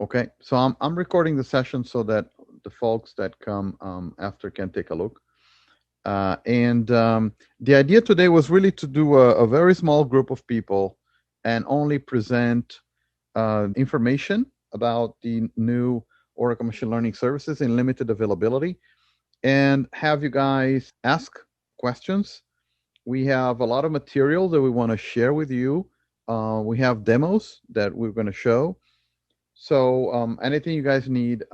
Okay, so I'm recording the session so that the folks that come after can take a look. And the idea today was really to do a very small group of people and only present information about the new Oracle Machine Learning Services in limited availability and have you guys ask questions. We have a lot of material that we want to share with you. We have demos that we're going to show. So anything you guys need,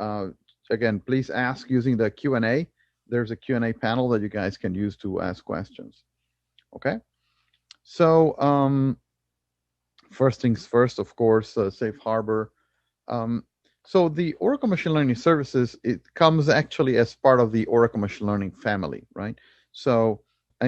again, please ask using the Q&A. There's a Q&A panel that you guys can use to ask questions. Okay. So first things first, of course, safe harbor. Um, so the Oracle Machine Learning Services, it comes actually as part of the Oracle Machine Learning family, right? So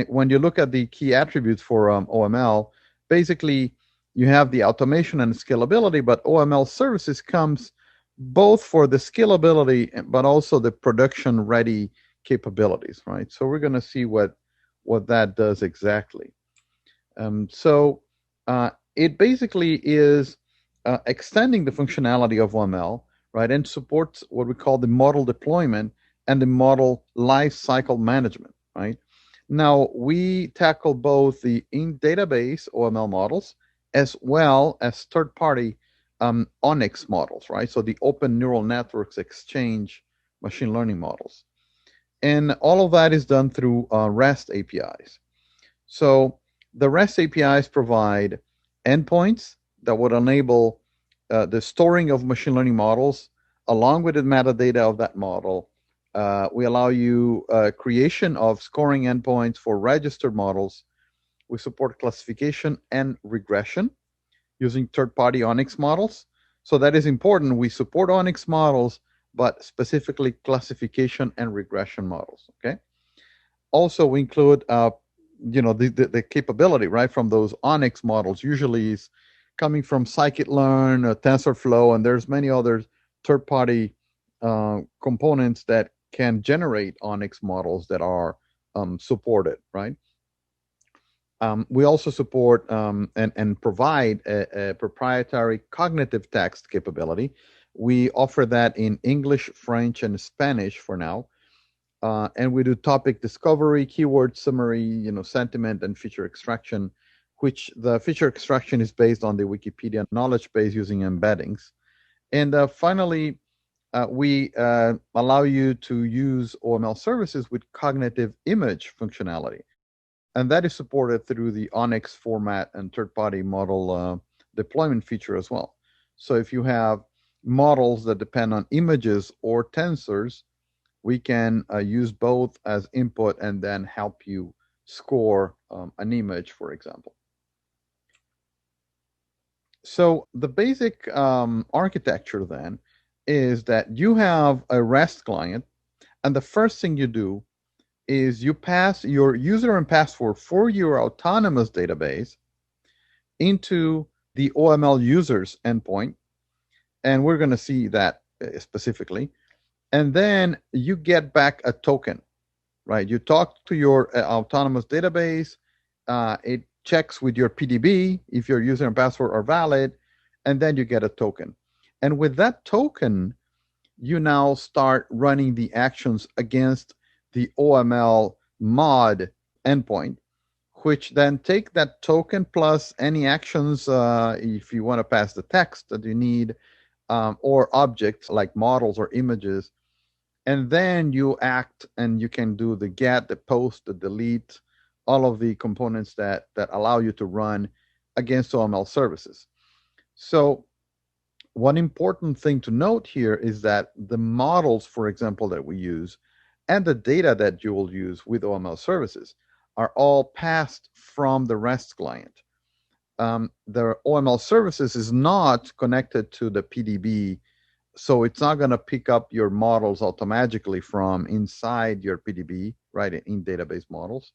when you look at the key attributes for OML, basically you have the automation and scalability, but OML Services comes both for the scalability, but also the production ready capabilities, right? So we're going to see what that does exactly. So it basically is extending the functionality of OML, right, and supports what we call the model deployment and the model lifecycle management, right? Now, we tackle both the in-database OML models as well as third-party ONNX models, right? So the Open Neural Networks Exchange machine learning models. And all of that is done through REST APIs. So the REST APIs provide endpoints that would enable the storing of machine learning models along with the metadata of that model. We allow you creation of scoring endpoints for registered models. We support classification and regression using third-party ONNX models. So that is important. We support ONNX models, but specifically classification and regression models. Okay. Also, we include the capability, right, from those ONNX models usually is coming from scikit-learn, TensorFlow, and there's many other third-party components that can generate ONNX models that are supported, right? We also support and provide a proprietary cognitive text capability. We offer that in English, French, and Spanish for now. And we do topic discovery, keyword summary, sentiment, and feature extraction, which the feature extraction is based on the Wikipedia knowledge base using embeddings. And finally, we allow you to use OML services with cognitive image functionality. And that is supported through the ONNX format and third-party model deployment feature as well. So if you have models that depend on images or tensors, we can use both as input and then help you score an image, for example. So the basic architecture then is that you have a REST client, and the first thing you do is you pass your user and password for your autonomous database into the OML users endpoint, and we're going to see that specifically. And then you get back a token, right? You talk to your autonomous database. It checks with your PDB if your user and password are valid, and then you get a token. And with that token, you now start running the actions against the OML mod endpoint, which then take that token plus any actions if you want to pass the text that you need, or objects like models or images. And then you act and you can do the get, the post, the delete, all of the components that allow you to run against OML services. So one important thing to note here is that the models, for example, that we use and the data that you will use with OML services are all passed from the REST client. The OML services is not connected to the PDB, so it's not going to pick up your models automatically from inside your PDB, right, in database models.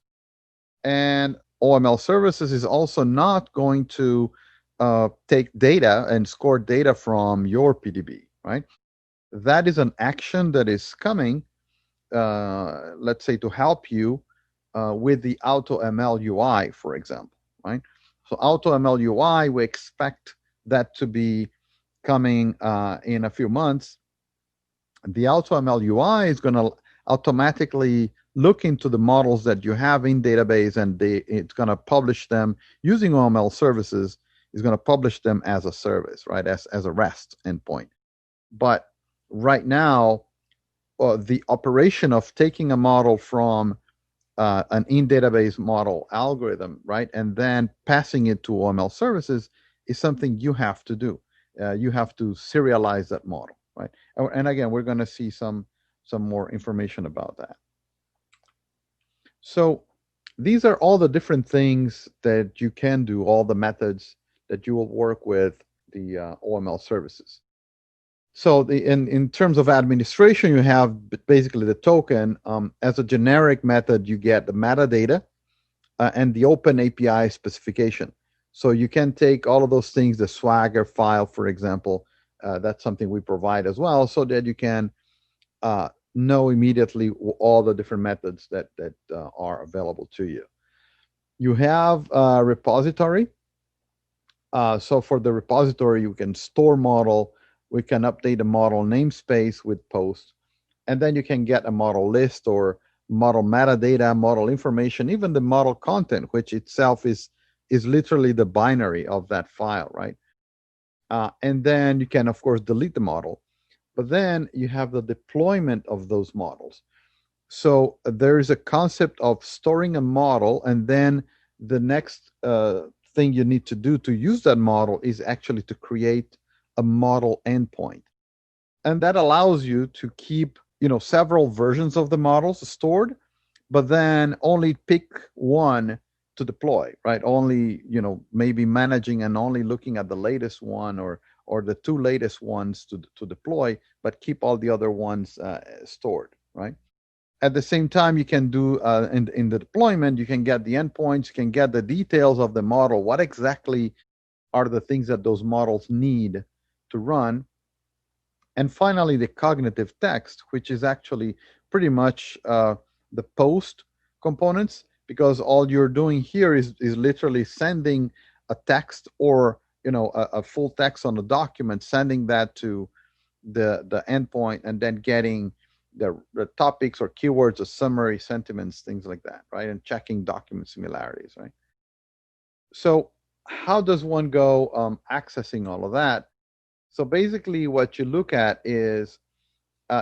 And OML services is also not going to take data and score data from your PDB, right? That is an action that is coming, let's say, to help you with the AutoML UI, for example, right? So AutoML UI, we expect that to be coming in a few months, the AutoML UI is going to automatically look into the models that you have in database, and it's going to publish them using OML services. Is going to publish them as a service, right, as a REST endpoint. But right now, the operation of taking a model from an in-database model algorithm, right, and then passing it to OML services is something you have to do. You have to serialize that model, right? And again, we're going to see some more information about that. So these are all the different things that you can do, all the methods that you will work with the OML services. So in terms of administration, you have basically the token. As a generic method, you get the metadata and the open API specification. So you can take all of those things, the Swagger file, for example, that's something we provide as well, so that you can know immediately all the different methods that are available to you. You have a repository. So for the repository, you can store model. We can update the model namespace with post, and then you can get a model list or model metadata, model information, even the model content, which itself is literally the binary of that file, right? And then you can, of course, delete the model. But then you have the deployment of those models. So there is a concept of storing a model, and then the next thing you need to do to use that model is actually to create a model endpoint. And that allows you to keep, several versions of the models stored, but then only pick one to deploy, right? Only, maybe managing and only looking at the latest one or the two latest ones to deploy, but keep all the other ones stored, right? At the same time, you can do in the deployment, you can get the endpoints, you can get the details of the model. What exactly are the things that those models need to run? And finally, the cognitive text, which is actually pretty much the post components, because all you're doing here is literally sending a text or a full text on a document, sending that to the endpoint, and then getting the topics or keywords, a summary, sentiments, things like that, right? And checking document similarities, right? So how does one go accessing all of that? So basically what you look at is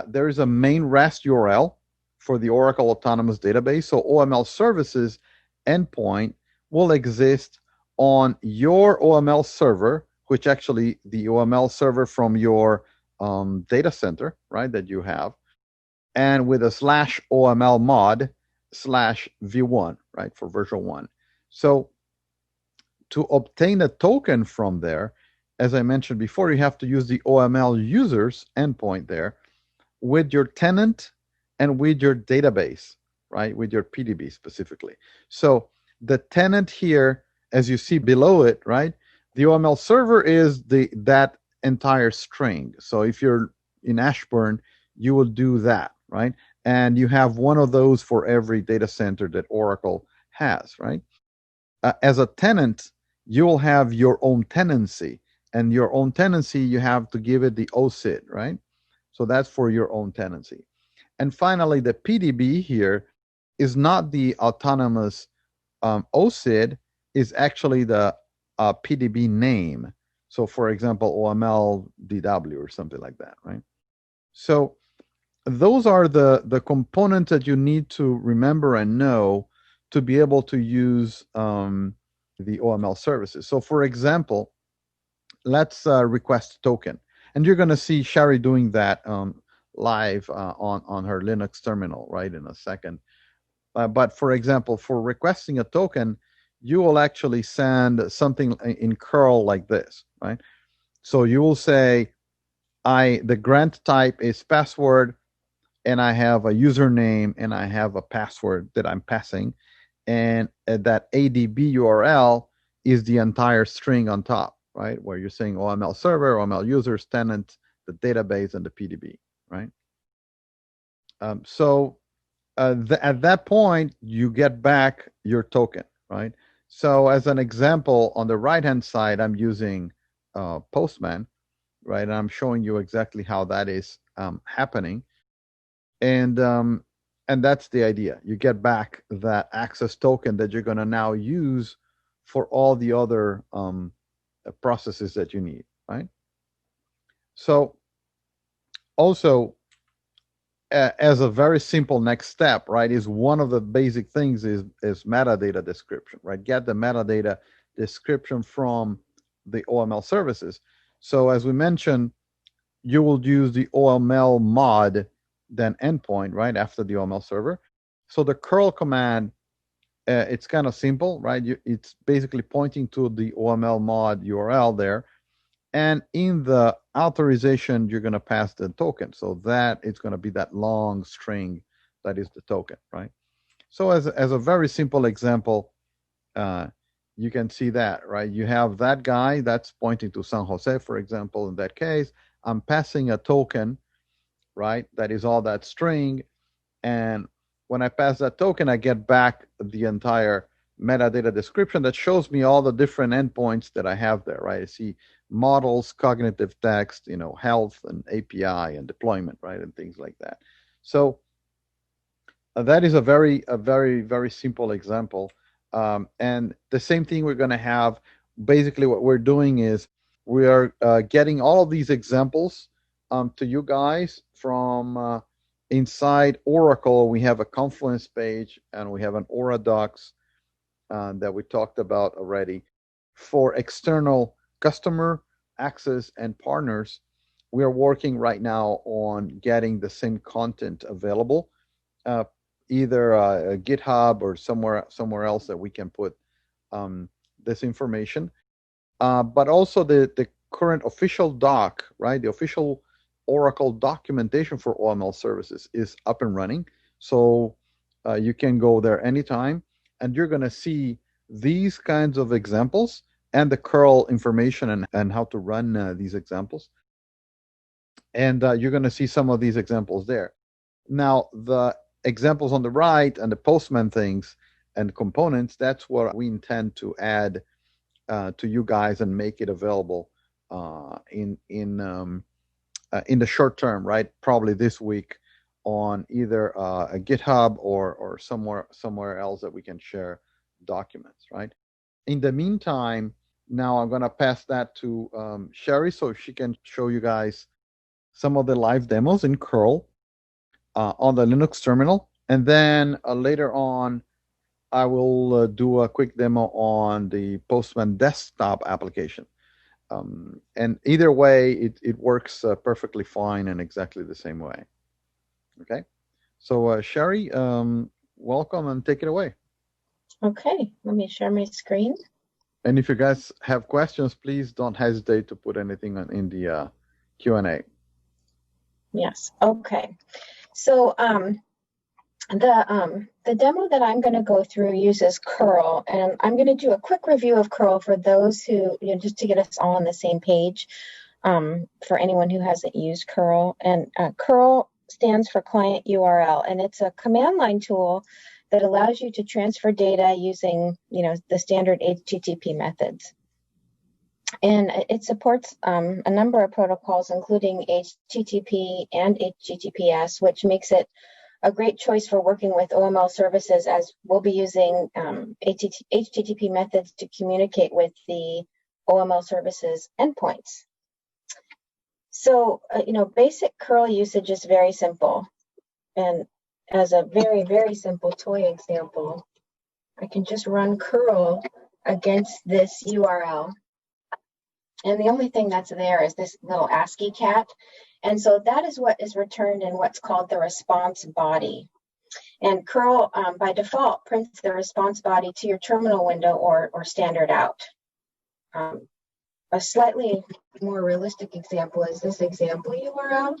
there is a main REST URL for the Oracle Autonomous Database. So OML Services endpoint will exist on your OML server, which actually the OML server from your data center, right, that you have, and with a /OML mod /v1, right, for version 1. So to obtain a token from there, as I mentioned before, you have to use the OML users endpoint there with your tenant and with your database, right, with your PDB specifically. So the tenant here, as you see below it, right, the OML server is that entire string. So if you're in Ashburn, you will do that, right? And you have one of those for every data center that Oracle has, right? As a tenant, you will have your own tenancy, and your own tenancy, you have to give it the OSID, right? So that's for your own tenancy. And finally, the PDB here is not the autonomous OSID, is actually the PDB name. So for example, OML DW or something like that, right? So those are the components that you need to remember and know to be able to use the OML services. So for example, let's request a token. And you're going to see Shari doing that live on her Linux terminal, right, in a second. But for example, for requesting a token, you will actually send something in curl like this, right? So you will say, the grant type is password, and I have a username, and I have a password that I'm passing, and that ADB URL is the entire string on top, right? Where you're saying OML server, OML users, tenant, the database, and the PDB, right? So at that point, you get back your token, right? So as an example, on the right-hand side, I'm using Postman. right? And I'm showing you exactly how that is happening. And that's the idea. You get back that access token that you're going to now use for all the other processes that you need, right? So also, as a very simple next step, right, is one of the basic things is metadata description, right? Get the metadata description from the OML services. So as we mentioned, you will use the OML mod, then endpoint, right, after the OML server. So the curl command, it's kind of simple, right? It's basically pointing to the OML mod URL there. And in the authorization, you're going to pass the token. So that it's going to be that long string that is the token, right? So as a very simple example, you can see that, right? You have that guy that's pointing to San Jose, for example. In that case, I'm passing a token, right? That is all that string. And when I pass that token, I get back the entire metadata description that shows me all the different endpoints that I have there, right? I see models, cognitive text, health and API and deployment, right? And things like that. So that is a very simple example. And the same thing we're going to have. Basically, what we're doing is we are getting all of these examples to you guys from inside Oracle. We have a Confluence page and we have an Aura Docs that we talked about already. For external customer access and partners, we are working right now on getting the same content available, uh, either GitHub or somewhere else that we can put this information. But also the current official doc, right? The official Oracle documentation for OML services is up and running. So you can go there anytime, and you're going to see these kinds of examples and the curl information and how to run these examples. And you're going to see some of these examples there. Now, the examples on the right and the Postman things and components, that's what we intend to add to you guys and make it available in the short term, right? Probably this week on either a GitHub or somewhere else that we can share documents, right? In the meantime, now I'm going to pass that to Sherry so she can show you guys some of the live demos in curl on the Linux terminal. And then later on, I will do a quick demo on the Postman desktop application. And either way, it works perfectly fine and exactly the same way. Okay. So Sherry, welcome and take it away. Okay, let me share my screen. And if you guys have questions, please don't hesitate to put anything in the Q&A. Yes, okay. So the demo that I'm going to go through uses curl, and I'm going to do a quick review of curl for those who, just to get us all on the same page, for anyone who hasn't used curl. And curl stands for client URL, and it's a command line tool that allows you to transfer data using, the standard HTTP methods. And it supports a number of protocols, including HTTP and HTTPS, which makes it a great choice for working with OML services, as we'll be using HTTP methods to communicate with the OML services endpoints. So, basic curl usage is very simple. And as a very simple toy example, I can just run curl against this URL. And the only thing that's there is this little ASCII cat. And so that is what is returned in what's called the response body. And curl, by default, prints the response body to your terminal window or standard out. A slightly more realistic example is this example URL.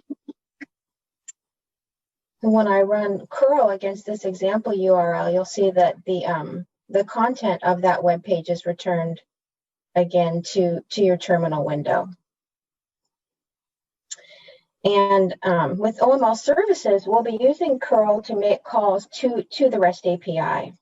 And when I run curl against this example URL, you'll see that the content of that web page is returned again to your terminal window. And with OML services, we'll be using curl to make calls to the REST API.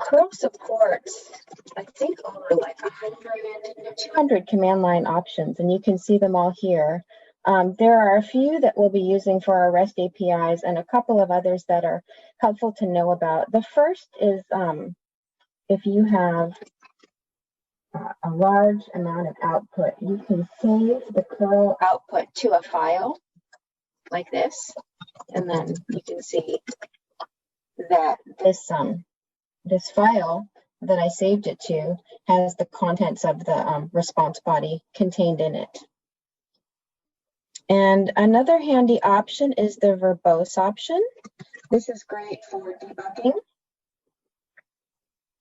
curl supports, I think, over like 200 command line options, and you can see them all here. There are a few that we'll be using for our REST APIs and a couple of others that are helpful to know about. The first is if you have a large amount of output, you can save the curl output to a file like this, and then you can see that this file that I saved it to has the contents of the response body contained in it. And another handy option is the verbose option. This is great for debugging.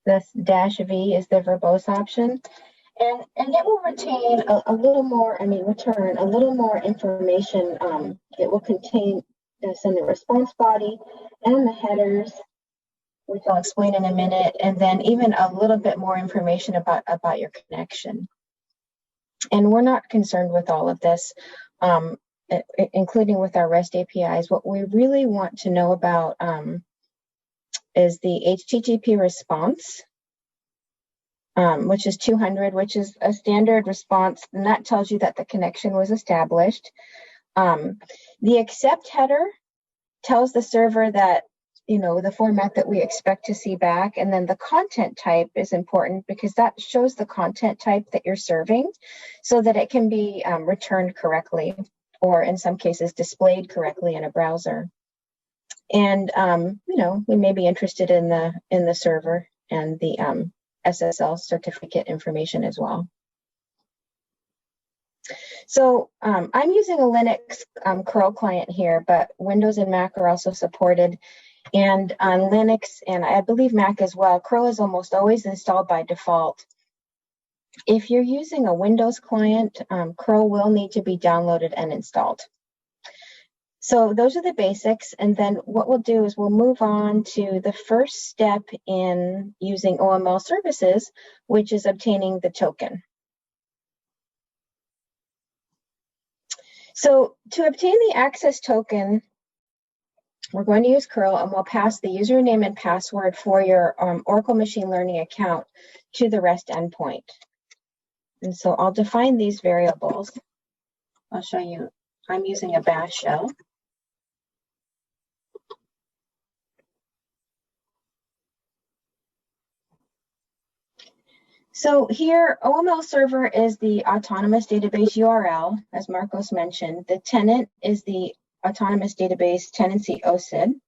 This -v is the verbose option. And it will retain a little more, return a little more information. It will contain in the response body and the headers, which I'll explain in a minute, and then even a little bit more information about your connection. And we're not concerned with all of this, including with our REST APIs. What we really want to know about is the HTTP response, which is 200, which is a standard response, and that tells you that the connection was established. The accept header tells the server that, the format that we expect to see back, and then the content type is important because that shows the content type that you're serving so that it can be returned correctly, or in some cases displayed correctly in a browser. And we may be interested in the server and the SSL certificate information as well. So I'm using a Linux curl client here, but Windows and Mac are also supported. And on Linux, and I believe Mac as well, curl is almost always installed by default. If you're using a Windows client, curl will need to be downloaded and installed. So those are the basics, and then what we'll do is we'll move on to the first step in using OML Services, which is obtaining the token. So to obtain the access token, we're going to use curl, and we'll pass the username and password for your Oracle Machine Learning account to the REST endpoint. And so I'll define these variables. I'll show you. I'm using a bash shell. So here, OML server is the autonomous database URL, as Marcos mentioned. The tenant is the autonomous database tenancy OSID.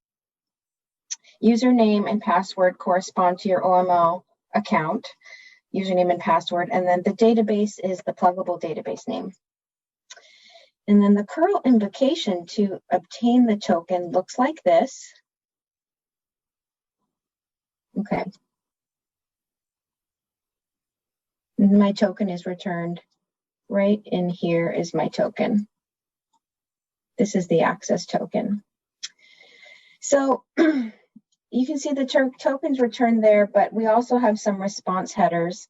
Username and password correspond to your OML account, username and password, and then the database is the pluggable database name. And then the curl invocation to obtain the token looks like this. Okay. My token is returned. Right in here is my token. This is the access token. So you can see the tokens returned there, but we also have some response headers.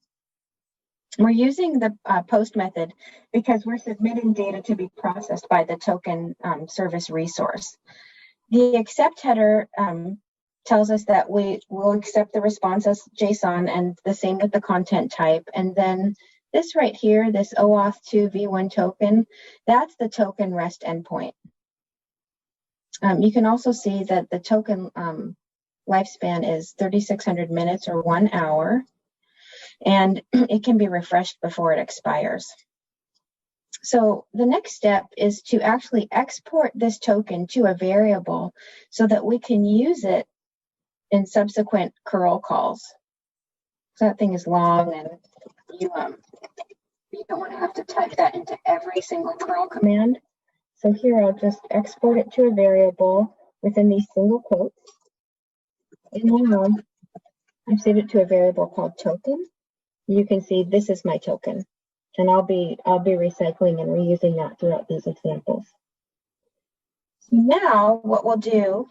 We're using the post method because we're submitting data to be processed by the token service resource. The accept header tells us that we will accept the response as JSON, and the same with the content type. And then this right here, this OAuth2 v1 token, that's the token REST endpoint. You can also see that the token lifespan is 3,600 minutes or 1 hour, and it can be refreshed before it expires. So the next step is to actually export this token to a variable so that we can use it in subsequent curl calls. So that thing is long, and you don't want to have to type that into every single curl command. So here I'll just export it to a variable within these single quotes. And now I've saved it to a variable called token. You can see this is my token, and I'll be recycling and reusing that throughout these examples. So now what we'll do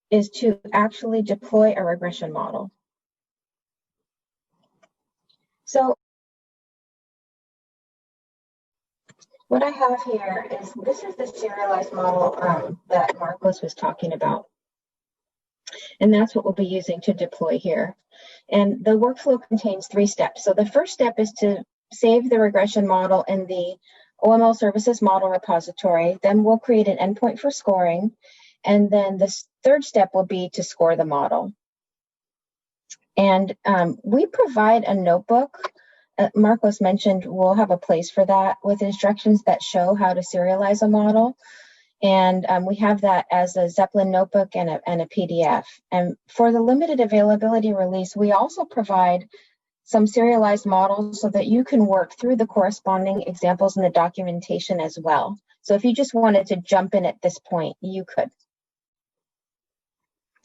is to actually deploy a regression model. So what I have here is, this is the serialized model that Marcos was talking about. And that's what we'll be using to deploy here. And the workflow contains 3 steps. So the first step is to save the regression model in the OML Services model repository. Then we'll create an endpoint for scoring. And then the third step will be to score the model. And we provide a notebook. Marcos mentioned we'll have a place for that with instructions that show how to serialize a model. And we have that as a Zeppelin notebook and a PDF. And for the limited availability release, we also provide some serialized models so that you can work through the corresponding examples in the documentation as well. So if you just wanted to jump in at this point, you could.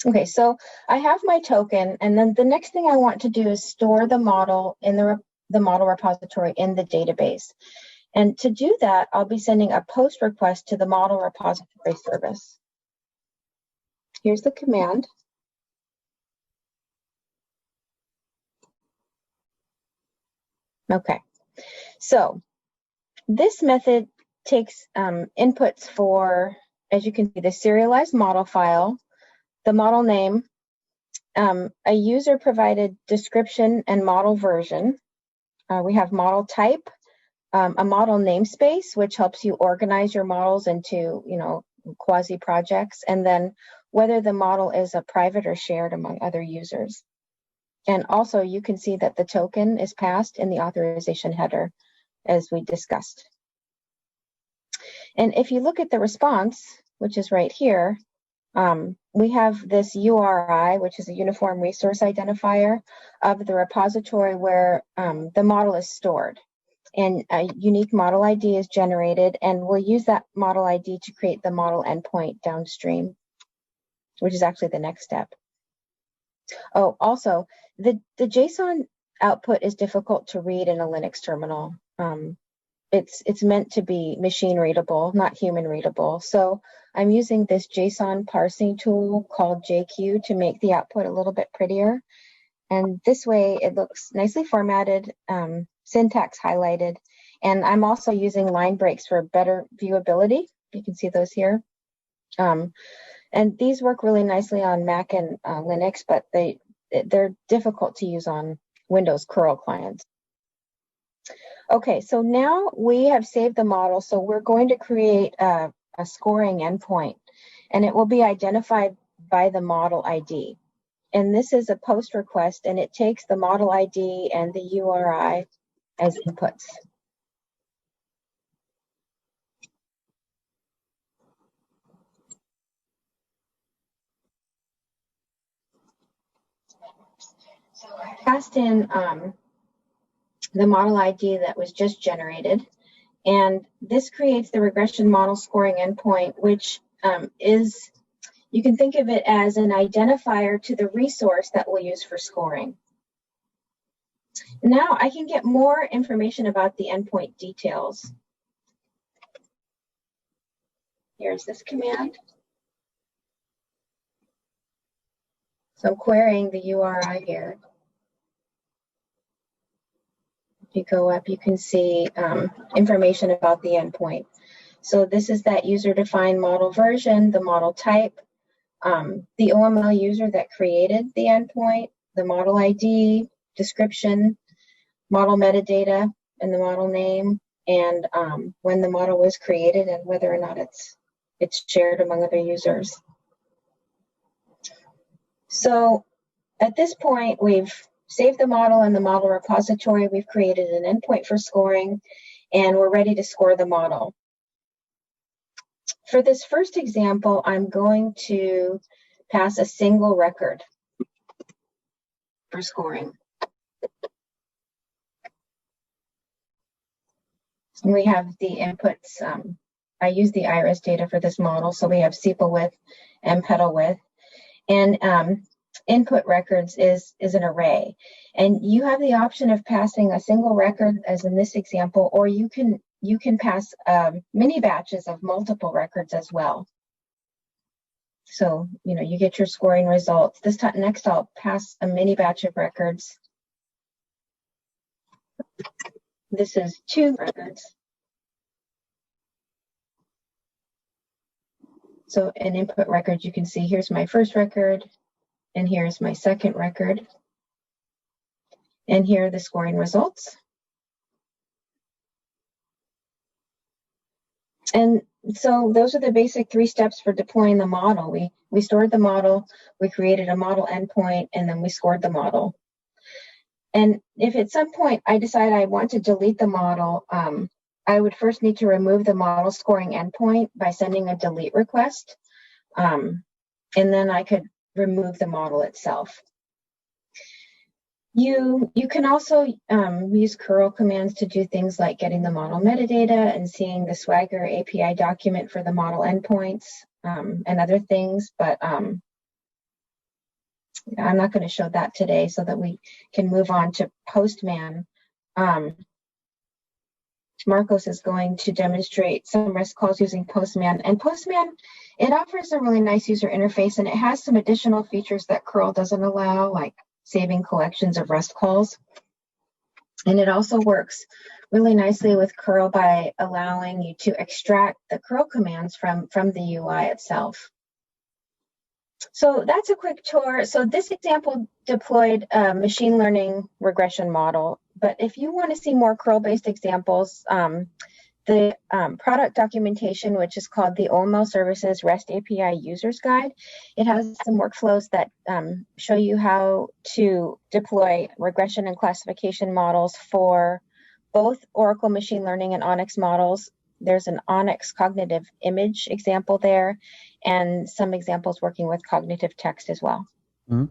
Okay, so I have my token, and then the next thing I want to do is store the model in the model repository in the database. And to do that, I'll be sending a post request to the model repository service. Here's the command. Okay, so this method takes inputs for, as you can see, the serialized model file, the model name, a user provided description and model version. We have model type, a model namespace, which helps you organize your models into, quasi projects, and then whether the model is a private or shared among other users. And also you can see that the token is passed in the authorization header as we discussed. And if you look at the response, which is right here, we have this URI, which is a uniform resource identifier of the repository where the model is stored. And a unique model ID is generated, and we'll use that model ID to create the model endpoint downstream, which is actually the next step. Oh, also, the JSON output is difficult to read in a Linux terminal. It's meant to be machine readable, not human readable. So I'm using this JSON parsing tool called JQ to make the output a little bit prettier. And this way it looks nicely formatted, syntax highlighted. And I'm also using line breaks for better viewability. You can see those here. And these work really nicely on Mac and Linux, but they're difficult to use on Windows curl clients. Okay, so now we have saved the model, so we're going to create a scoring endpoint, and it will be identified by the model ID. And this is a post request, and it takes the model ID and the URI as inputs. So I passed in the model ID that was just generated, and this creates the regression model scoring endpoint, which is, you can think of it as an identifier to the resource that we'll use for scoring. Now I can get more information about the endpoint details. Here's this command. So I'm querying the URI here. If you go up, you can see information about the endpoint. So this is that user-defined model version, the model type, the OML user that created the endpoint, the model ID, description, model metadata, and the model name, and when the model was created and whether or not it's shared among other users. So at this point, we've saved the model in the model repository. We've created an endpoint for scoring, and we're ready to score the model. For this first example, I'm going to pass a single record for scoring. We have the inputs. I use the iris data for this model, so we have sepal width and petal width. And input records is an array. And you have the option of passing a single record, as in this example, or you can pass mini batches of multiple records as well. So, you get your scoring results. This time, next I'll pass a mini batch of records. This is 2 records. So in input records, you can see here's my first record, And here's my second record. And here are the scoring results. And so those are the basic 3 steps for deploying the model. We stored the model, we created a model endpoint, and then we scored the model. And if at some point I decide I want to delete the model, I would first need to remove the model scoring endpoint by sending a delete request. And then I could remove the model itself. You can also use curl commands to do things like getting the model metadata and seeing the Swagger API document for the model endpoints and other things, but I'm not going to show that today so that we can move on to Postman. Marcos is going to demonstrate some REST calls using Postman. And Postman, it offers a really nice user interface, and it has some additional features that curl doesn't allow, like saving collections of REST calls. And it also works really nicely with curl by allowing you to extract the curl commands from the UI itself. So that's a quick tour. So this example deployed a machine learning regression model. But if you want to see more curl-based examples, the product documentation, which is called the OML Services REST API Users Guide, it has some workflows that show you how to deploy regression and classification models for both Oracle Machine Learning and ONNX models. There's an ONNX cognitive image example there, and some examples working with cognitive text as well. Mm-hmm.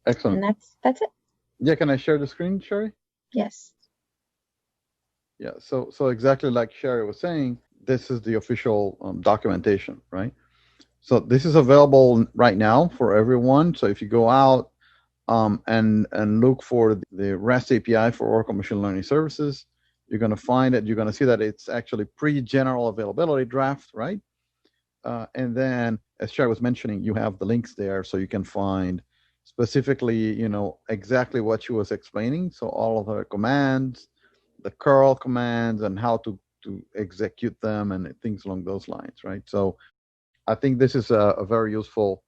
Excellent. And that's it. Yeah, can I share the screen, Sherry? Yes. Yeah, so exactly like Sherry was saying, this is the official documentation, right? So this is available right now for everyone. So if you go out and look for the REST API for Oracle Machine Learning Services, you're going to find it. You're going to see that it's actually pre-general availability draft, right? And then, as Sherry was mentioning, you have the links there, so you can find specifically, exactly what she was explaining. So all of her commands, the curl commands, and how to execute them, and things along those lines, right? So I think this is a very useful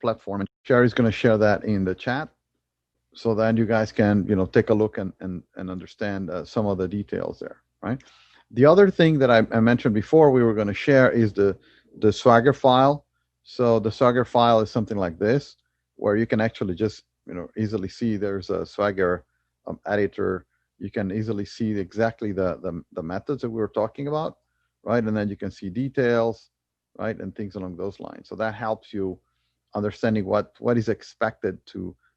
platform, and Sherry's going to share that in the chat, so that you guys can, take a look and understand some of the details there, right? The other thing that I mentioned before we were going to share is the Swagger file. So the Swagger file is something like this, where you can actually just, easily see there's a Swagger editor. You can easily see exactly the methods that we were talking about, right? And then you can see details, right? And things along those lines. So that helps you understanding what is expected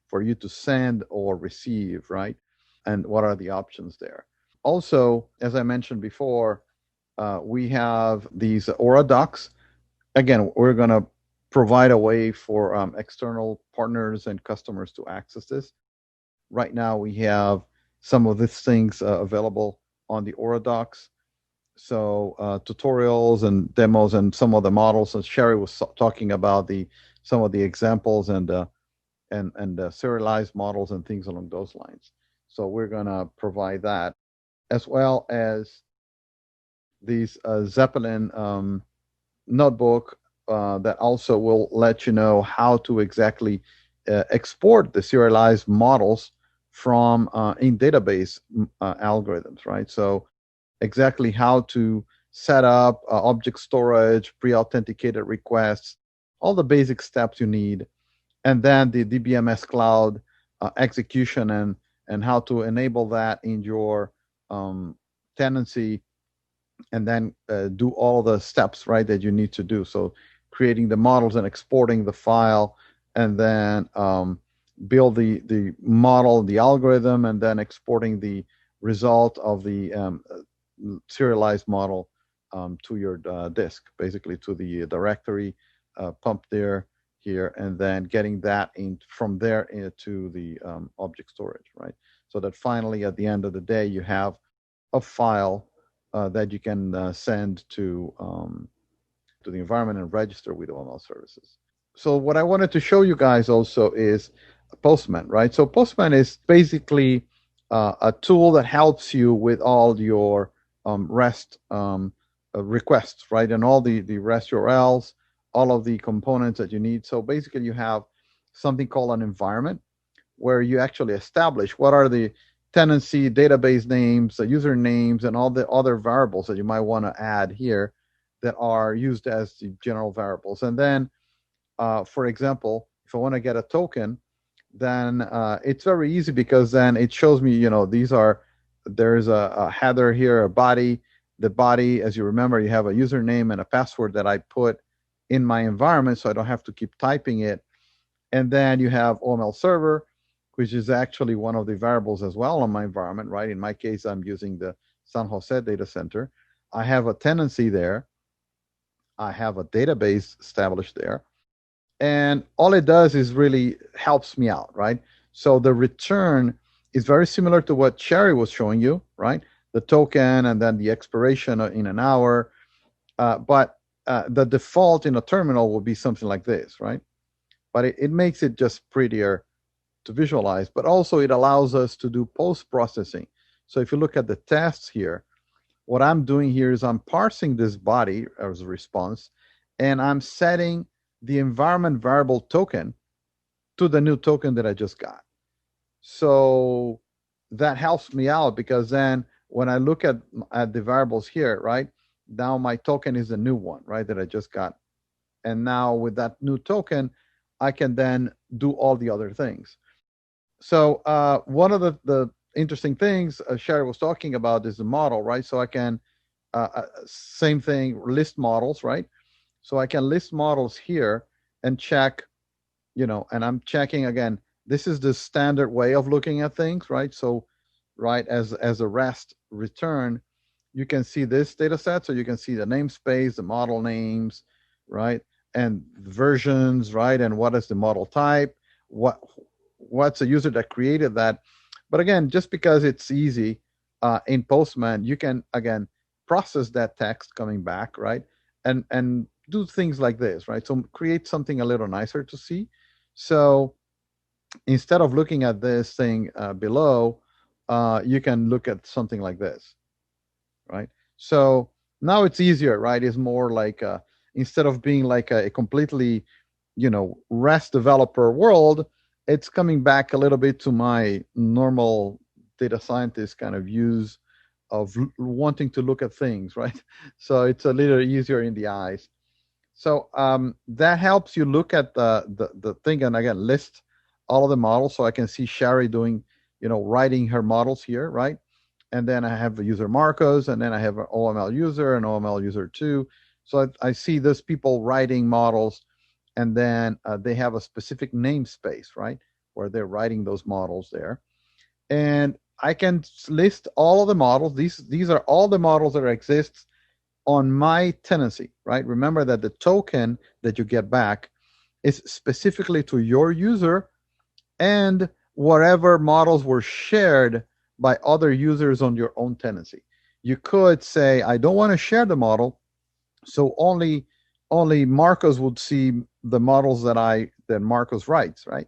for you to send or receive, right? And what are the options there? Also, as I mentioned before, we have these Aura docs. Again, we're going to provide a way for external partners and customers to access this. Right now, we have some of these things available on the Aura docs. So tutorials and demos and some of the models. And Sherry was talking about some of the examples and serialized models and things along those lines. So we're going to provide that, as well as these Zeppelin notebook that also will let you know how to exactly export the serialized models from in database algorithms, right? So exactly how to set up object storage, pre-authenticated requests, all the basic steps you need, and then the DBMS cloud execution and how to enable that in your tenancy, and then do all the steps, right, that you need to do. So creating the models and exporting the file, and then build the model, the algorithm, and then exporting the result of the serialized model to your disk, basically to the directory pumped here, and then getting that in from there into the object storage, right? So that finally, at the end of the day, you have a file that you can send to the environment and register with OML services. So what I wanted to show you guys also is Postman, right? So Postman is basically a tool that helps you with all your REST requests, right? And all the REST URLs, all of the components that you need. So basically you have something called an environment, where you actually establish what are the tenancy, database names, user names, and all the other variables that you might want to add here that are used as the general variables. And then, for example, if I want to get a token, then it's very easy, because then it shows me, there's a header here, a body. The body, as you remember, you have a username and a password that I put in my environment, so I don't have to keep typing it. And then you have OML server, which is actually one of the variables as well on my environment, right? In my case, I'm using the San Jose data center. I have a tenancy there. I have a database established there. And all it does is really helps me out, right? So the return is very similar to what Sherry was showing you, right? The token and then the expiration in an hour. But the default in a terminal will be something like this, right? But it makes it just prettier to visualize, but also it allows us to do post-processing. So if you look at the tests here, what I'm doing here is I'm parsing this body as a response, and I'm setting the environment variable token to the new token that I just got. So that helps me out, because then when I look at the variables here, right, now my token is the new one, right, that I just got. And now with that new token, I can then do all the other things. So one of the interesting things Sherry was talking about is the model, right? So I can, same thing, list models, right? So I can list models here and check, and I'm checking again. This is the standard way of looking at things, right? So, right, as a REST return, you can see this data set. So you can see the namespace, the model names, right? And versions, right? And what is the model type? What's a user that created that? But again, just because it's easy in Postman, you can again process that text coming back, right? And do things like this, right? So create something a little nicer to see. So instead of looking at this thing below, you can look at something like this, right? So now it's easier, right? It's more like instead of being like a completely, REST developer world, it's coming back a little bit to my normal data scientist kind of use of wanting to look at things, right? So it's a little easier in the eyes. So that helps you look at the thing, and again, list all of the models. So I can see Sherry doing, writing her models here, right? And then I have the user Marcos, and then I have an OML user and OML user 2. So I see those people writing models, and then they have a specific namespace, right, where they're writing those models there. And I can list all of the models. These are all the models that exist on my tenancy, right? Remember that the token that you get back is specifically to your user and whatever models were shared by other users on your own tenancy. You could say, I don't want to share the model, so only Marcos would see the models that Marcos writes, right?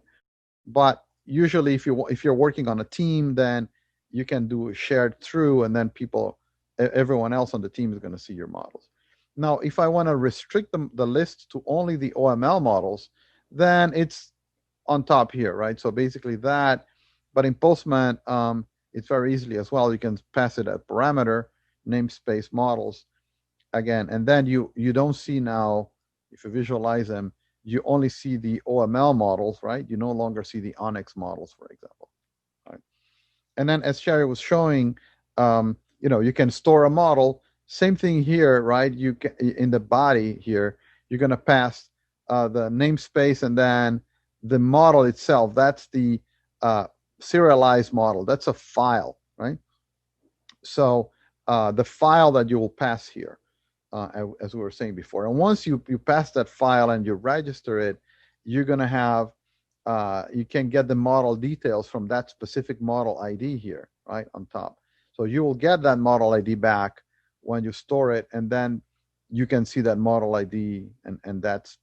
But usually, if you're working on a team, then you can do a shared through, and then everyone else on the team is going to see your models. Now, if I want to restrict the list to only the OML models, then it's on top here, right? So basically that, but in Postman, it's very easily as well. You can pass it a parameter, namespace models, again, and then you don't see now, if you visualize them, you only see the OML models, right? You no longer see the ONNX models, for example, right? And then as Sherry was showing, you can store a model. Same thing here, right? You can, in the body here, you're going to pass the namespace and then the model itself. That's the serialized model. That's a file, right? So the file that you will pass here, as we were saying before. And once you pass that file and you register it, you're going to have, you can get the model details from that specific model ID here, right, on top. So you will get that model ID back when you store it, and then you can see that model ID, and that's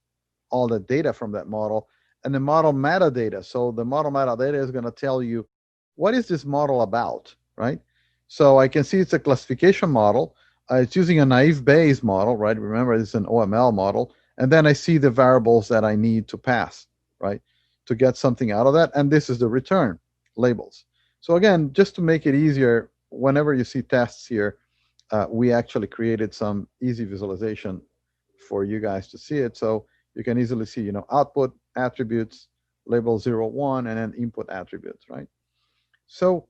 all the data from that model. And the model metadata. So the model metadata is going to tell you, what is this model about, right? So I can see it's a classification model. It's using a naive Bayes model, right? Remember, it's an OML model. And then I see the variables that I need to pass, right, to get something out of that. And this is the return labels. So again, just to make it easier, whenever you see tests here, we actually created some easy visualization for you guys to see it. So you can easily see, output attributes, label 0, 1, and then input attributes, right? So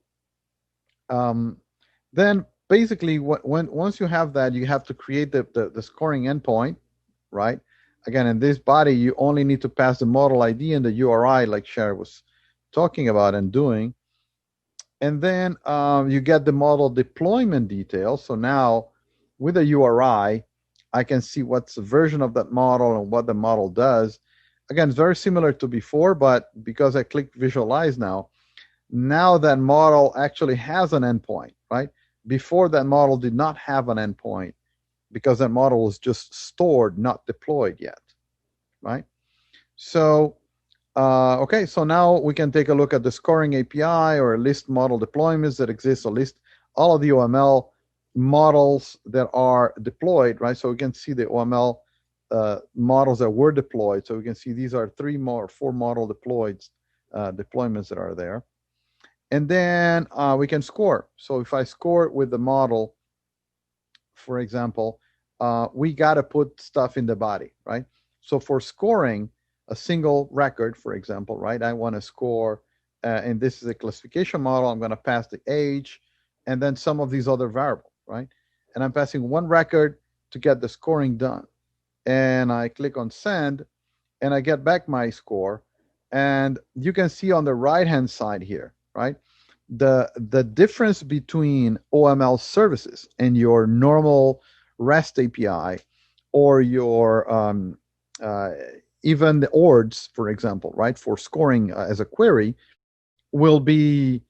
then basically once you have that, you have to create the scoring endpoint, right? Again, in this body, you only need to pass the model ID and the URI, like Sher was talking about and doing. And then you get the model deployment details. So now with a URI, I can see what's the version of that model and what the model does. Again, it's very similar to before, but because I click visualize now that model actually has an endpoint, right? Before, that model did not have an endpoint because that model was just stored, not deployed yet, right? So okay, so now we can take a look at the scoring API or list model deployments that exist, or list all of the OML models that are deployed, right? So we can see the OML models that were deployed. So we can see these are 4 model deployments that are there. And then we can score. So if I score with the model, for example, we got to put stuff in the body, right? So for scoring a single record, for example, right, I want to score, and this is a classification model. I'm going to pass the age and then some of these other variables, right? And I'm passing one record to get the scoring done. And I click on send, and I get back my score. And you can see on the right-hand side here, right, the difference between OML services and your normal REST API, or your even the ORDs, for example, right, for scoring as a query, will be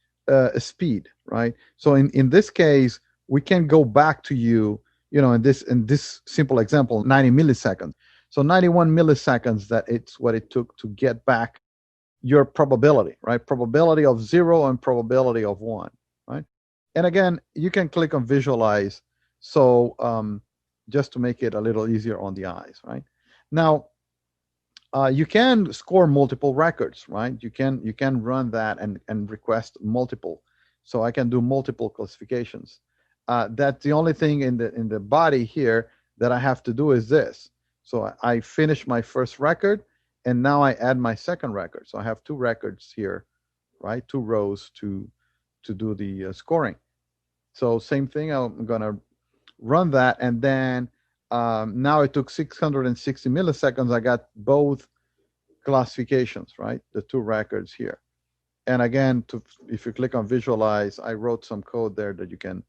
speed, right? So in this case, we can go back to you, in this simple example, 90 milliseconds. So 91 milliseconds, that it's what it took to get back your probability, right? Probability of 0 and probability of 1, right? And again, you can click on visualize, so just to make it a little easier on the eyes, right? Now, you can score multiple records, right? You can run that and request multiple. So I can do multiple classifications. That's the only thing in the body here that I have to do is this. So I finish my first record, and now I add my second record. So I have 2 records here, right? 2 rows to do the scoring. So same thing, I'm gonna run that, and then now it took 660 milliseconds. I got both classifications, right? The 2 records here. And again, if you click on visualize, I wrote some code there that you can,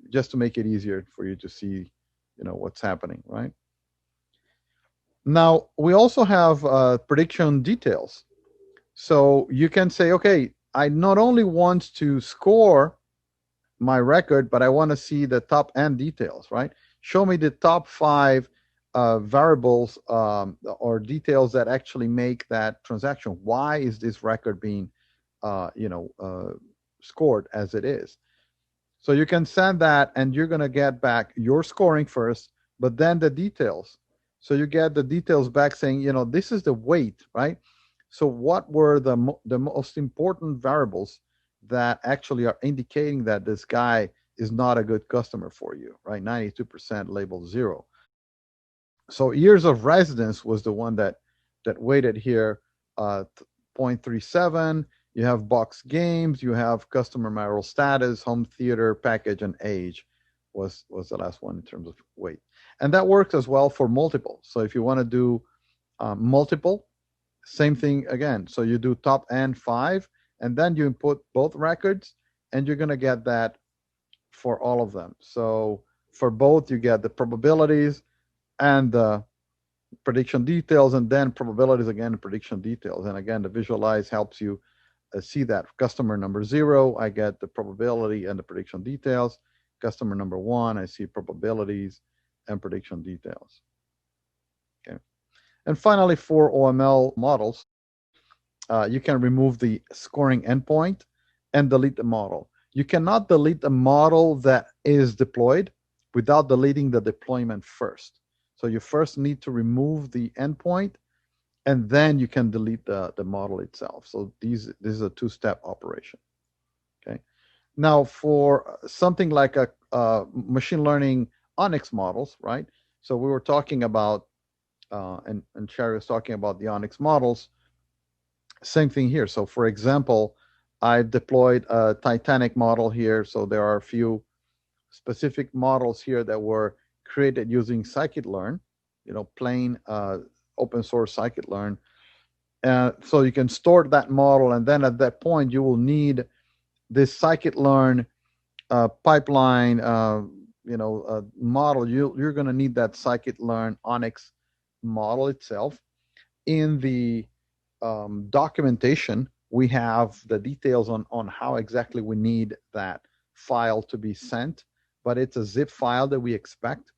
just to make it easier for you to see, what's happening, right? Now, we also have prediction details. So you can say, okay, I not only want to score my record, but I want to see the top end details, right? Show me the top 5 variables or details that actually make that transaction. Why is this record being, scored as it is? So you can send that, and you're going to get back your scoring first, but then the details. So you get the details back saying, this is the weight, right? So what were the most important variables that actually are indicating that this guy is not a good customer for you, right? 92% labeled 0. So years of residence was the one that weighted here, 0.37. You have box games, you have customer marital status, home theater package, and age was the last one in terms of weight. And that works as well for multiple. So if you want to do multiple, same thing again. So you do top and 5, and then you input both records, and you're going to get that for all of them. So for both, you get the probabilities and the prediction details, and then probabilities again, and prediction details. And again, the visualize helps you see that. Customer number 0, I get the probability and the prediction details. Customer number 1, I see probabilities and prediction details. Okay. And finally, for OML models, you can remove the scoring endpoint and delete the model. You cannot delete the model that is deployed without deleting the deployment first. So you first need to remove the endpoint and then you can delete the model itself. So this is a two-step operation. Okay. Now, for something like a machine learning ONNX models, right? So we were talking about, and Sherry was talking about the ONNX models. Same thing here. So, for example, I've deployed a Titanic model here. So there are a few specific models here that were created using scikit-learn, plain open source scikit-learn. So you can store that model, and then at that point you will need this scikit-learn pipeline, model. You're going to need that scikit-learn ONNX model itself. In the documentation, we have the details on how exactly we need that file to be sent, but it's a zip file that we expect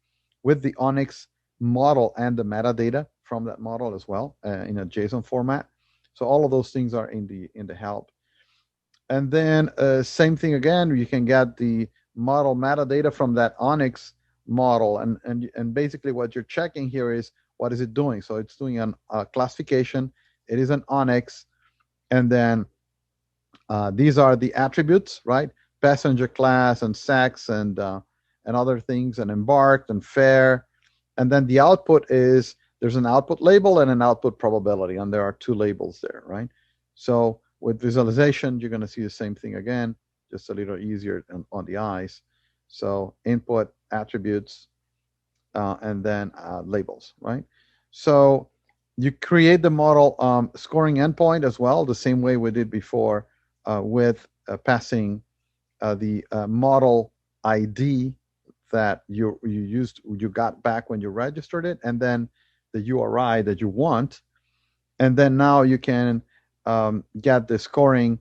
with the ONNX model and the metadata from that model as well in a JSON format. So all of those things are in the help. And then same thing again, you can get the model metadata from that ONNX model, and basically what you're checking here is what is it doing. So it's doing a classification. It is an ONNX, and then these are the attributes, right? Passenger class and sex and other things, and embarked and fare. And then the output is, there's an output label and an output probability, and there are two labels there, right? So with visualization, you're going to see the same thing again, just a little easier on the eyes. So input, attributes, and then labels, right? So you create the model scoring endpoint as well, the same way we did before, with passing the model ID that you got back when you registered it, and then the URI that you want. And then now you can get the scoring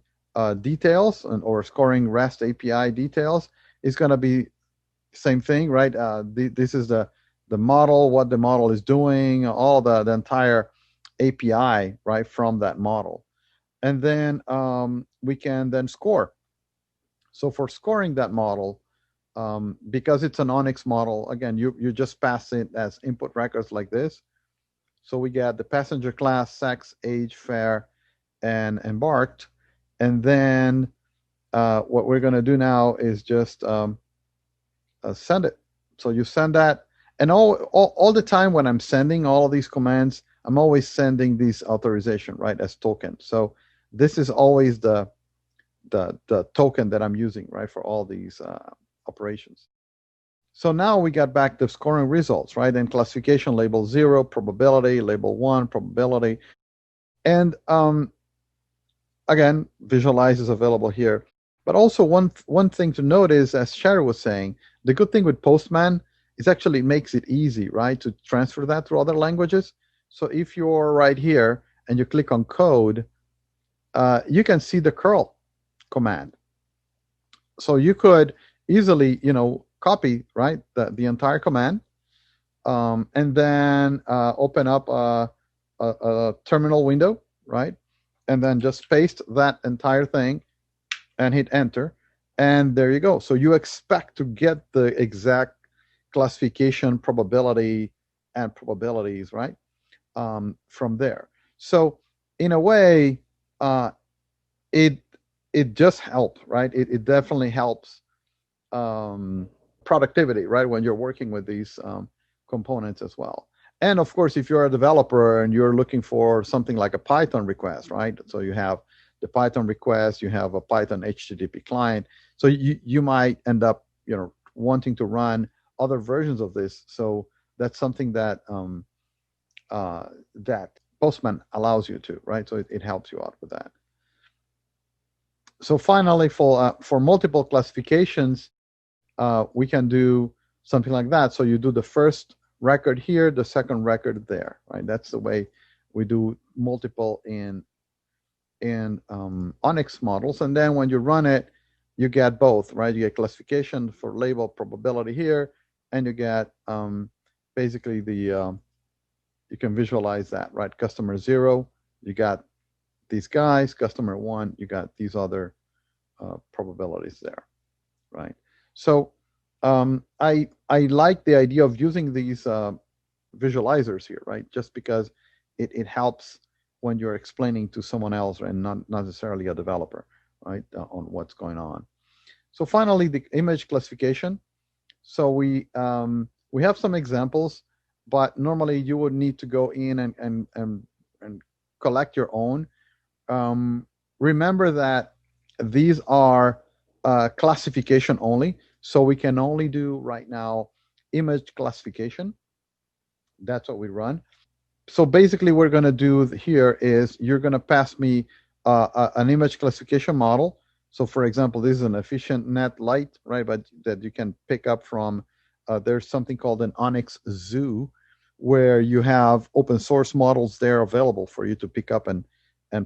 details or scoring REST API details. It's going to be same thing, right? This is the model, what the model is doing, all the entire API, right, from that model. And then we can then score. So for scoring that model, because it's an ONNX model, again, you just pass it as input records like this. So we get the passenger class, sex, age, fare, and embarked. And then what we're going to do now is just send it. So you send that. And all the time when I'm sending all of these commands, I'm always sending these authorization, right, as token. So this is always the token that I'm using, right, for all these operations. So now we got back the scoring results, right? And classification label 0, probability, label 1, probability. And again, visualize is available here. But also one thing to note is, as Sherry was saying, the good thing with Postman is actually makes it easy, right, to transfer that to other languages. So if you're right here and you click on code, you can see the curl command. So you could easily, copy, right, the entire command, and then open up a terminal window, right, and then just paste that entire thing and hit enter, and there you go. So you expect to get the exact classification, probability, and probabilities, right, from there. So in a way, it just helps, right? It definitely helps productivity, right, when you're working with these components as well. And of course, if you're a developer and you're looking for something like a Python request, right? So you have the Python request, you have a Python HTTP client. So you might end up, wanting to run other versions of this. So that's something that that Postman allows you to, right? So it helps you out with that. So finally, for multiple classifications, we can do something like that. So you do the first record here, the second record there, right? That's the way we do multiple in ONNX models. And then when you run it, you get both, right? You get classification for label probability here, and you get basically you can visualize that, right? Customer 0, you got these guys. Customer 1, you got these other probabilities there, right? So I like the idea of using these visualizers here, right? Just because it helps when you're explaining to someone else and not necessarily a developer, right, on what's going on. So finally, the image classification. So we have some examples, but normally you would need to go in and collect your own. Um, Remember that these are classification only, so we can only do right now image classification. That's what we run. So basically, what we're going to do here is you're going to pass me an image classification model. So for example, this is an efficient net light, right? But that you can pick up from, there's something called an ONNX Zoo, where you have open source models there available for you to pick up and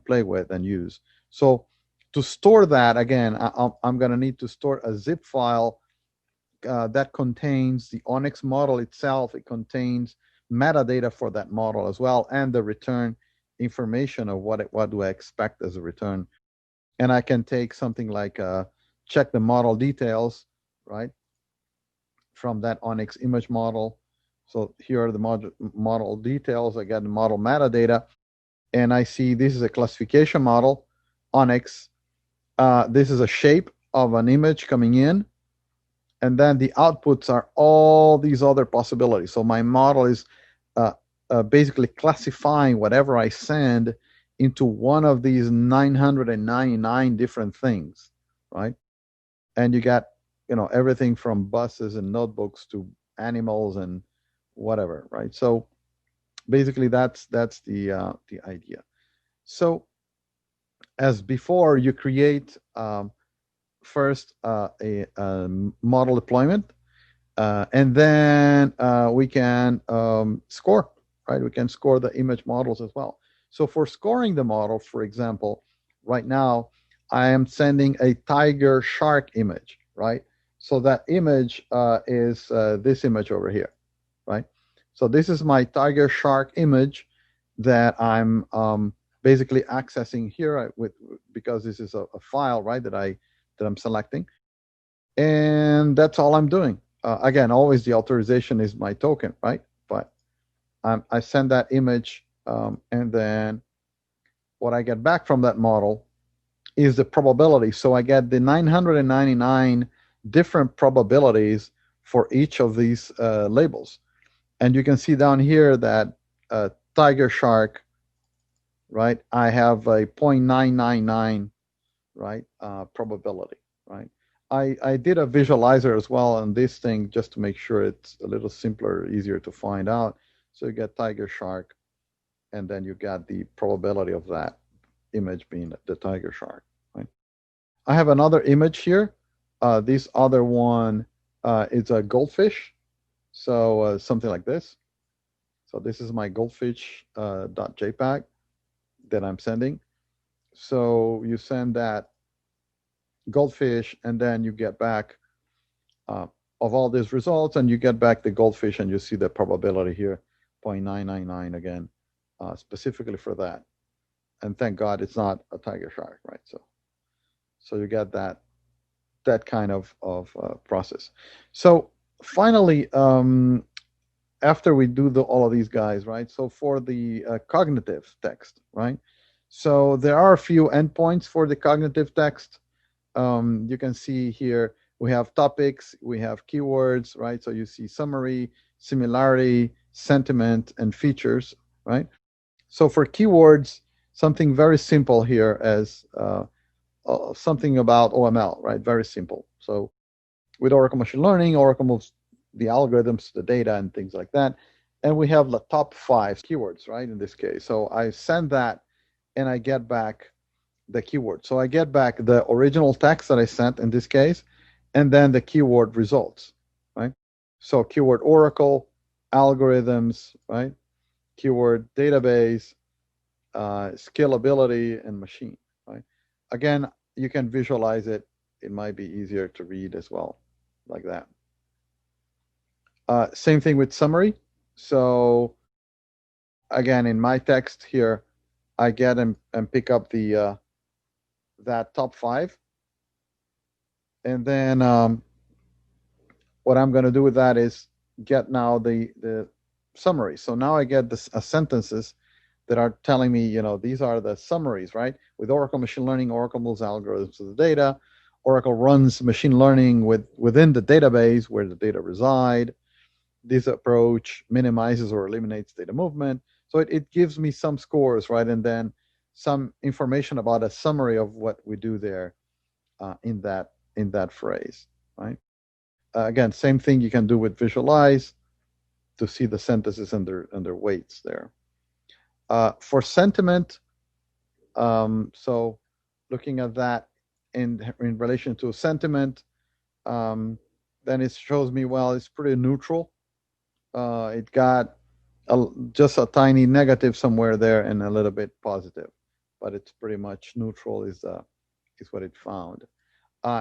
play with and use. So to store that, again, I'm going to need to store a zip file that contains the ONNX model itself. It contains metadata for that model as well, and the return information of what do I expect as a return. And I can take something like check the model details, right, from that ONNX image model. So here are the model details. I get the model metadata, and I see this is a classification model, ONNX. This is a shape of an image coming in, and then the outputs are all these other possibilities. So my model is basically classifying whatever I send into one of these 999 different things, right? And you got, everything from buses and notebooks to animals and whatever, right? So basically, that's the idea. So as before, you create first a model deployment. And then we can score, right? We can score the image models as well. So for scoring the model, for example, right now, I am sending a tiger shark image, right? So that image is this image over here, right? So this is my tiger shark image that I'm basically accessing here because this is a file, right, that I'm selecting, and that's all I'm doing. Again, always the authorization is my token, right? But I send that image, and then what I get back from that model is the probability. So I get the 999 different probabilities for each of these labels. And you can see down here that tiger shark, right, I have a 0.999, right, probability, right? I did a visualizer as well on this thing just to make sure it's a little simpler, easier to find out. So you get tiger shark, and then you got the probability of that image being the tiger shark, right? I have another image here. This other one is a goldfish. So something like this. So this is my goldfish .jpg that I'm sending. So you send that goldfish, and then you get back uh, of all these results, and you get back the goldfish, and you see the probability here, 0.999 again, specifically for that. And thank God it's not a tiger shark, right? So you get that kind of process. So finally, after we do all of these guys, right? So for the cognitive text, right? So there are a few endpoints for the cognitive text. You can see here we have topics, we have keywords, right? So you see summary, similarity, sentiment, and features, right? So for keywords, something very simple here as something about OML, right? Very simple. So with Oracle Machine Learning, Oracle moves the algorithms, the data, and things like that. And we have the top 5 keywords, right, in this case. So I send that, and I get back the keyword. So I get back the original text that I sent in this case, and then the keyword results, right? So keyword Oracle, algorithms, right? Keyword database, scalability, and machine, right? Again, you can visualize it. It might be easier to read as well, like that. Same thing with summary. So again, in my text here, I get and pick up the that top 5, and then what I'm going to do with that is get now the summary. So now I get this sentences that are telling me, these are the summaries, right? With Oracle Machine Learning, Oracle moves algorithms to the data. Oracle runs machine learning within the database where the data reside. This approach minimizes or eliminates data movement. So it gives me some scores, right? And then some information about a summary of what we do there in that phrase, right? Again, same thing you can do with visualize to see the sentences and their weights there. For sentiment, so looking at that in relation to sentiment, then it shows me, well, it's pretty neutral. It got just a tiny negative somewhere there and a little bit positive, but it's pretty much neutral is what it found.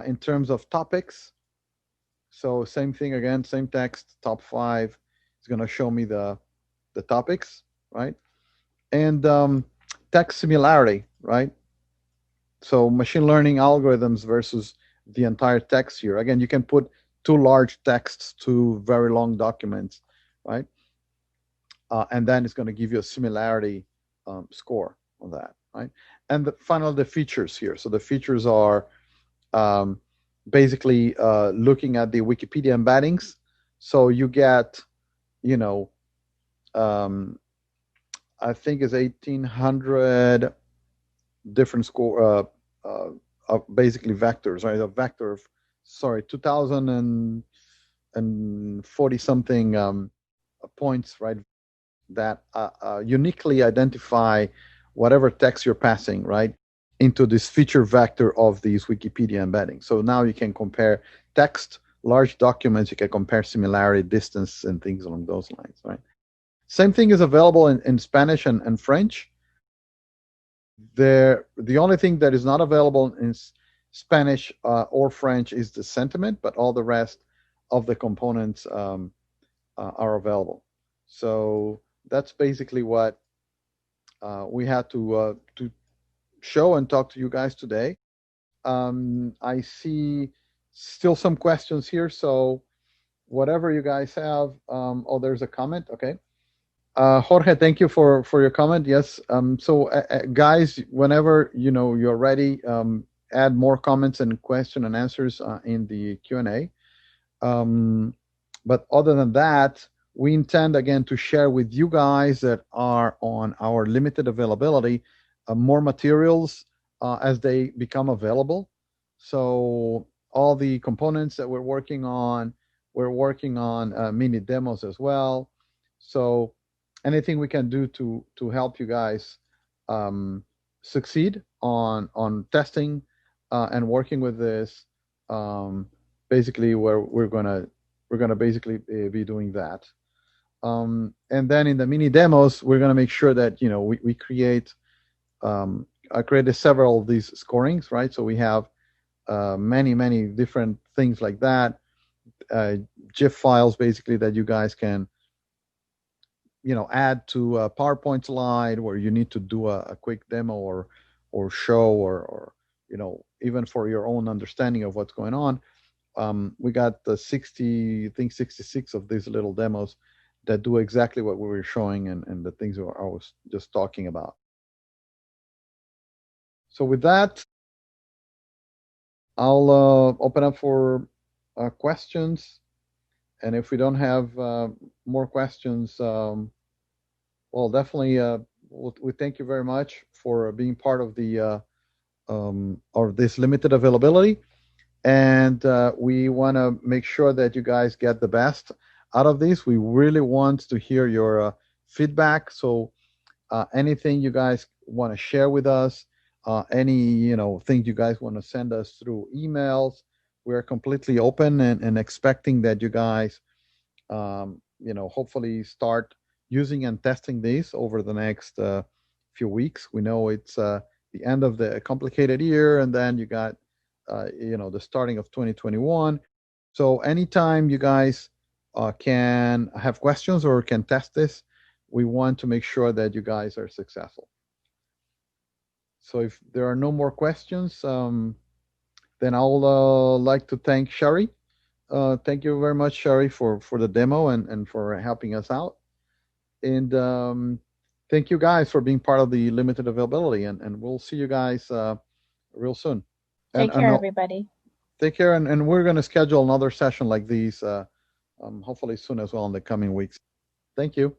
In terms of topics, so same thing again, same text, top 5 is going to show me the topics, right? And text similarity, right? So machine learning algorithms versus the entire text here. Again, you can put two large texts to very long documents, right? And then it's going to give you a similarity score on that, right? And finally, the features here. So the features are basically looking at the Wikipedia embeddings. So you get, I think it's 1,800 different score, basically vectors, right? A vector of, 2,040 something points, right? That uniquely identify whatever text you're passing, right, into this feature vector of these Wikipedia embeddings. So now you can compare text, large documents, you can compare similarity, distance, and things along those lines, right? Same thing is available in Spanish and French. The only thing that is not available in Spanish or French is the sentiment, but all the rest of the components are available. So that's basically what we had to show and talk to you guys today. I see still some questions here, so whatever you guys have. Oh, there's a comment. Okay. Jorge, thank you for your comment. Yes. So guys, whenever you're ready, add more comments and question and answers in the Q&A. But other than that, we intend again to share with you guys that are on our limited availability more materials as they become available. So all the components that we're working on mini demos as well. So anything we can do to help you guys succeed on testing and working with this, basically we're gonna basically be doing that. And then in the mini demos, we're gonna make sure that we create. I created several of these scorings, right? So we have many different things like that, GIF files basically that you guys can add to a PowerPoint slide where you need to do a quick demo or show or even for your own understanding of what's going on. We got the 66 of these little demos that do exactly what we were showing and the things I was just talking about. So with that, I'll open up for questions. And if we don't have more questions, well, definitely, we thank you very much for being part of the of this limited availability. And we want to make sure that you guys get the best out of this. We really want to hear your feedback. So anything you guys want to share with us, any things you guys want to send us through emails, we're completely open and expecting that you guys hopefully start using and testing these over the next few weeks. We know it's the end of the complicated year, and then you got the starting of 2021. So anytime you guys can have questions or can test this, we want to make sure that you guys are successful. So if there are no more questions, then I'll like to thank Shari. Thank you very much, Shari, for the demo and for helping us out. And Thank you guys for being part of the limited availability, and we'll see you guys real soon. Take And care, everybody. take care, and we're going to schedule another session like these hopefully soon as well in the coming weeks. Thank you.